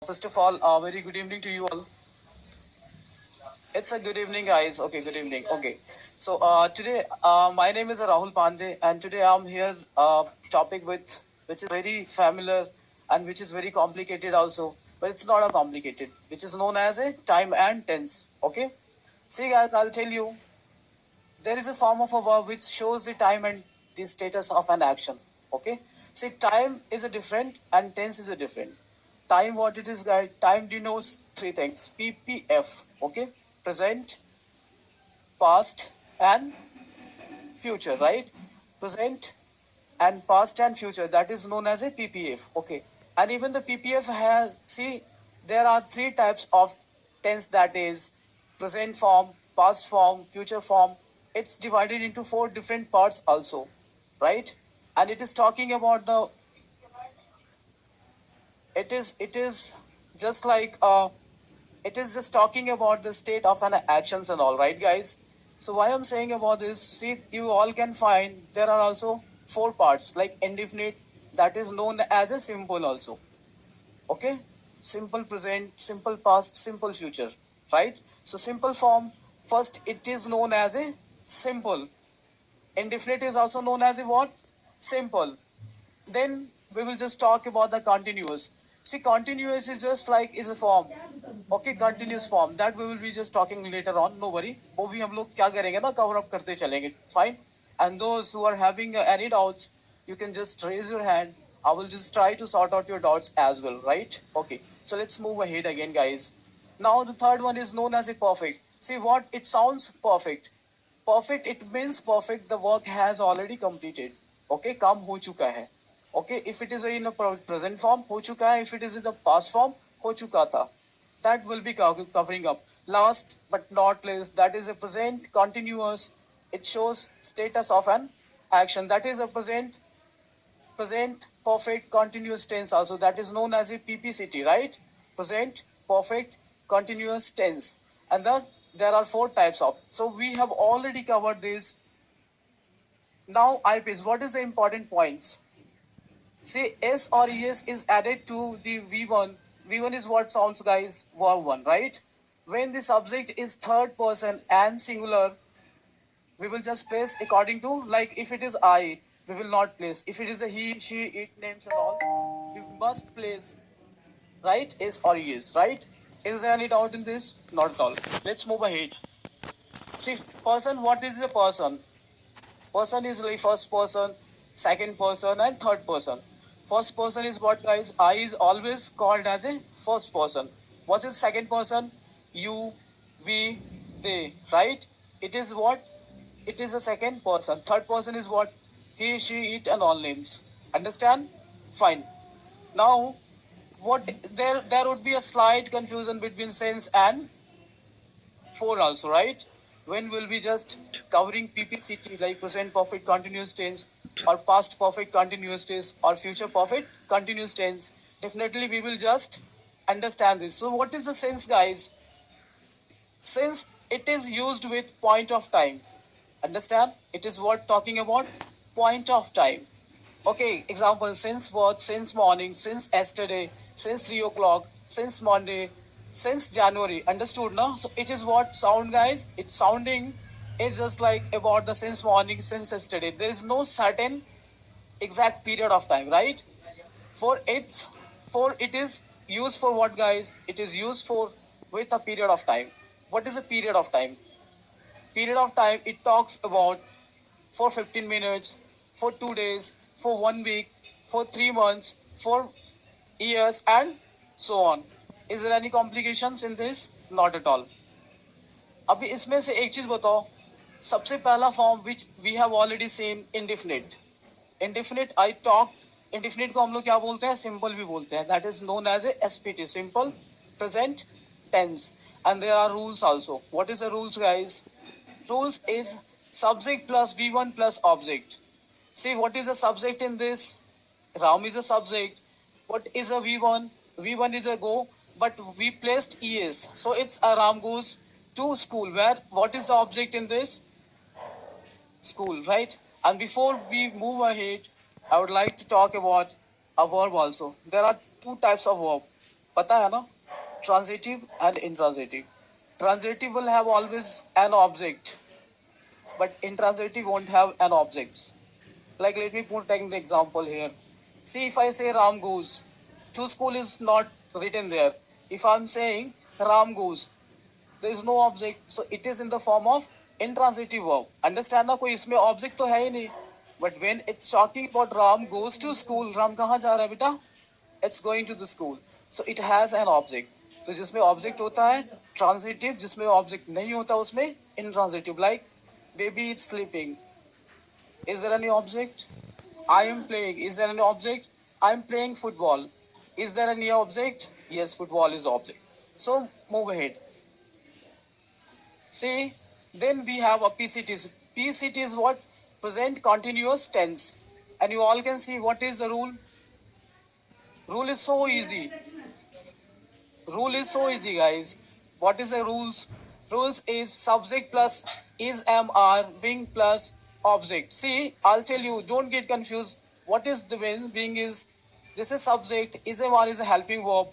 First of all, very good evening to you all. It's a good evening, guys. Okay, good evening. Okay, so today my name is Rahul Pandey, and today I'm here topic with which is very familiar and which is very complicated also, but it's not a complicated, which is known as a time and tense. Okay, see guys, I'll tell you there is a form of a verb which shows the time and the status of an action. Okay, see time is a different and tense is a different. Time, what it is, guys? Time denotes three things: PPF. Okay, present, past, and future. Right? Present and past and future. That is known as a PPF. Okay, and even the PPF has, see, there are three types of tense, that is present form, past form, future form. It's divided into four different parts also, right? And it is talking about the, it is just like it is just talking about the state of an actions and all, right, guys? So why I'm saying about this, see, you all can find there are also four parts like indefinite, that is known as a simple also. Okay, simple present, simple past, simple future, right? So simple form, first it is known as a simple. Indefinite is also known as a what? Simple. Then we will just talk about the continuous. See, continuous is just like is a form. Okay, continuous form, that we will be just talking later on. No worry. वो भी हम लोग क्या करेंगे ना, cover up करते चलेंगे. Fine. And those who are having any doubts, you can just raise your hand. I will just try to sort out your doubts as well, right? Okay. So let's move ahead again, guys. Now the third one is known as a perfect. See what it sounds perfect. Perfect, it means perfect, the work has already completed. Okay, काम हो चुका है. Okay, if it is in a present form, हो चुका है. If it is in the past form, हो चुका था. That will be covering up. Last but not least, that is a present continuous. It shows status of an action. That is a present perfect continuous tense also. That is known as a PPCT, right? Present perfect continuous tense. And there are four types of. So we have already covered this. Now IPs, what is the important points? See, S or ES is added to the V1. V1 is what sounds, guys? Verb 1, right? When the subject is third person and singular, we will just place according to, like if it is I, we will not place. If it is a he, she, it names and all, we must place, right? S or ES, right? Is there any doubt in this? Not at all. Let's move ahead. See, person, what is the person? Person is like first person, second person, and third person. First person is what, guys? I is always called as a first person. What is second person? You, we, they, right? It is what? It is a second person. Third person is what? He, she, it, and all names. Understand? Fine. Now, what there would be a slight confusion between sense and four also, right? When will be just covering PPCT like present perfect continuous tense or past perfect continuous tense or future perfect continuous tense? Definitely we will just understand this. So what is the sense, guys? Since it is used with point of time. Understand? It is what talking about point of time. Okay, example, since what, since morning, since yesterday, since 3 o'clock, since Monday, since January. Understood now? So it is what sound, guys? It's sounding, it's just like about the since morning, since yesterday. There is no certain exact period of time, right? For it's for it is used for what, guys? It is used for with a period of time. What is a period of time? Period of time, it talks about for 15 minutes, for 2 days, for 1 week, for 3 months, for years, and so on. Is there any complications in this? Not at all. अभी इसमें से एक चीज बताओ. सबसे पहला form which we have already seen, indefinite. Indefinite I talk. Indefinite को हम लोग क्या बोलते हैं? सिंपल भी बोलते हैं. That is known as a SPT, simple present tense. And there are rules also. What is the rules, guys? Rules is subject plus V1 plus object. See, what is the subject in this? Ram is a subject. What is a V1? V1 is a go, but we placed ES. So it's a Ram goes to school. Where, what is the object in this? School, right? And before we move ahead, I would like to talk about a verb also. There are two types of verb. पता है ना, transitive and intransitive. Transitive will have always an object, but intransitive won't have an object. Like let me put an example here. See, if I say Ram goes to school is not written there. If I'm saying Ram goes, there is no object, so it is in the form of intransitive verb. Understand ना, कोई इसमें object तो है ही नहीं. But when it's talking about Ram goes to school, Ram कहाँ जा रहा है बेटा? It's going to the school. So it has an object. तो जिसमें object होता है transitive, जिसमें object नहीं होता उसमें intransitive. Like baby is sleeping. Is there any object? I am playing. Is there any object? I am playing football. Is there any object? Yes, football is object. So move ahead. See, then we have a PCT. PCT is what? Present continuous tense. And you all can see what is the rule. Rule is so easy. Rule is so easy, guys. What is the rules? Rules is subject plus is am are being plus object. See, I'll tell you, don't get confused. What is the being is, this is subject, is am are is a helping verb,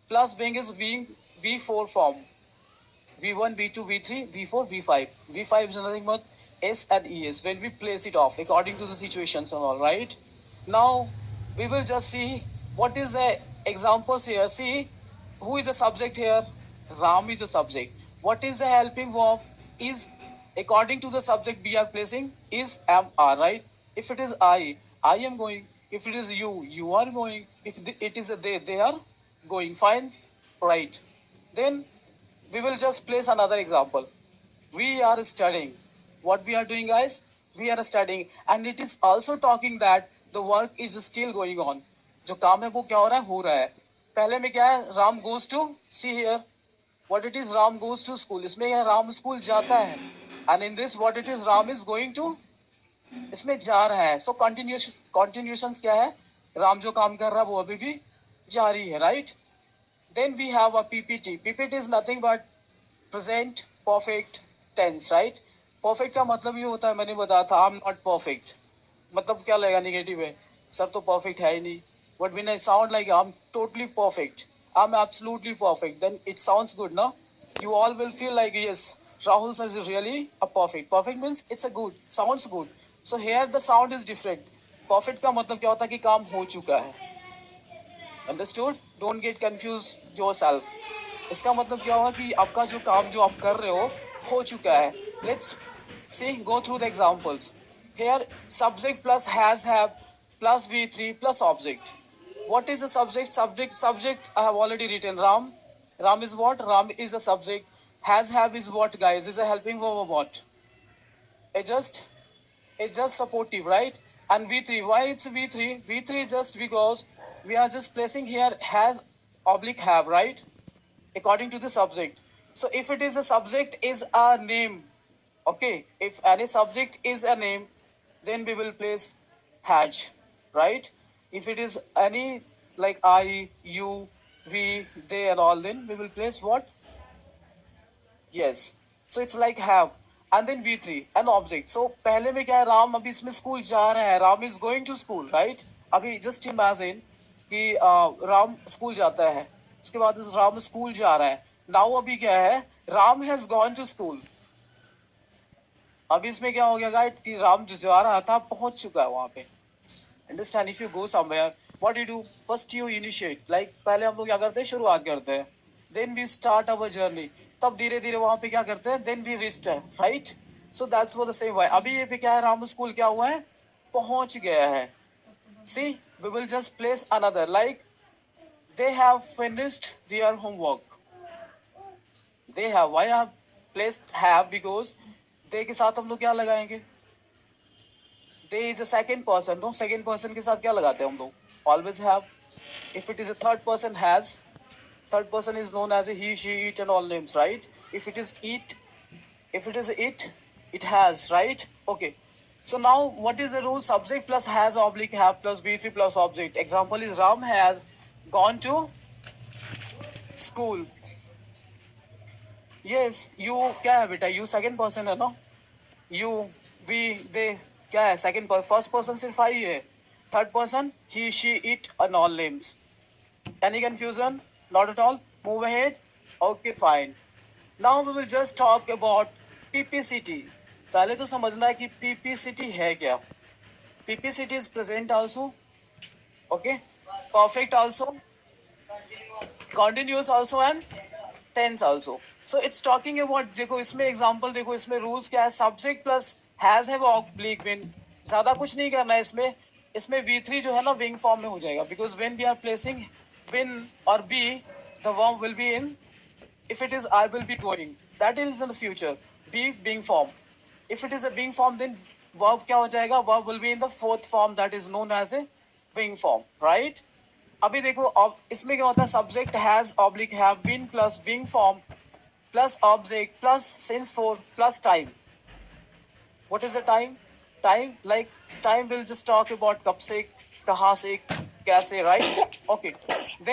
plus being is being V4 form. V1, V2, V3, V4, V5. V5 is nothing but S and ES when we place it off according to the situations and all, right? Now, we will just see what is the examples here. See, who is the subject here? Ram is the subject. What is the helping verb? Is according to the subject we are placing is am are, right? If it is I am going. If it is you are going. If it is a they are going. Fine, right? Then we will just place another example. We are studying. What we are doing, guys? We are studying, and it is also talking that the work is still going on. जो काम है वो क्या हो रहा है. पहले में क्या है? Ram goes to, see here what it is, Ram goes to school. इसमें क्या, राम स्कूल जाता है. And in this what it is, Ram is going to, इसमें जा रहा है. So continuations क्या है? राम जो काम कर रहा है वो अभी भी जारी है, right? Then we have a PPT. PPT is nothing but present perfect tense, right? Perfect का मतलब ये होता है, मैंने बताया था, I'm not perfect. मतलब क्या लगेगा नेगेटिव है, सब तो perfect है ही नहीं. But when I sound like I'm totally perfect, I'm absolutely perfect, then it sounds good, no? You all will feel like, yes, Rahul sir is really a perfect. Perfect means it's a good, sounds good. So here the sound is different. Perfect का मतलब क्या होता है कि काम हो चुका है. Understood. Don't get confuse yourself. इसका मतलब क्या होगा कि आपका जो काम जो आप कर रहे हो चुका है. Let's see, go through the examples. Here subject plus has have plus V3 plus object. What is the subject? Subject I have already written. Ram. Ram is what? Ram is a subject. Has have is what, guys? Is a helping verb और what? It's just supportive, right? And V3, why it's V3? V3 just because we are just placing here has oblique have, right? According to the subject. So if it is a subject is a name, okay? If any subject is a name, then we will place has, right? If it is any like I, you, we, they and all, then we will place what? Yes. So it's like have. And then V3, an object. So पहले में क्या है? राम अभी इसमें school जा रहा है. Ram is going to school, right? अभी just imagine कि राम स्कूल जाता है. उसके बाद राम स्कूल जा रहा है. Now अभी क्या है? Ram has gone to school. अभी इसमें क्या हो गया गाइड कि राम जो जा रहा था पहुंच चुका है वहां पे. Understand? If you go somewhere, what do you do? First you initiate. Like पहले हम लोग क्या करते हैं? शुरुआत करते हैं. Then we start our journey. तब धीरे धीरे वहां पे क्या करते हैं? Then we reach, right? So that's for the same way. अभी ये पे क्या है? राम स्कूल क्या हुआ है? पहुंच गया है. See, we will just place another. Like they have finished their homework. They have. Why I have placed have? Because they के साथ हम लोग क्या लगाएंगे? They is a second person. No, second person के साथ क्या लगाते हैं हम लोग? Always have. If it is a third person, has. Third person is known as a he, she, it and all names, right? If it is it, it has, right? Okay. So now what is the rule? Subject plus has oblique have plus V3 plus object. Example is Ram has gone to school. Yes, you क्या है बेटा? You second person है ना? You, we, they क्या है? Second person. First person सिर्फ I है. Third person he, she, it and all names. Any confusion? Not at all. Move ahead. Okay, fine. Now we will just talk about PPCT. पहले तो समझना है कि PPCT है क्या. PPCT is present also. Okay. Perfect also. Continuous also and tense also. So it's talking about देखो इसमें example देखो इसमें rules क्या है. Subject plus has have oblique been. ज़्यादा कुछ नहीं करना है इसमें. इसमें V3 जो है ना wing form में हो जाएगा. Because when we are placing win or be, the verb will be in. If it is I will be going, that is in the future. Be being form. If it is a being form, then verb क्या हो जाएगा? Verb will be in the fourth form that is known as a being form, right? अभी देखो अब इसमें क्या होता है? Subject has oblique have been plus being form plus object plus since for plus time. What is the time? Time like time will just talk about कब से, कहाँ से, कैसे, right? Okay. Then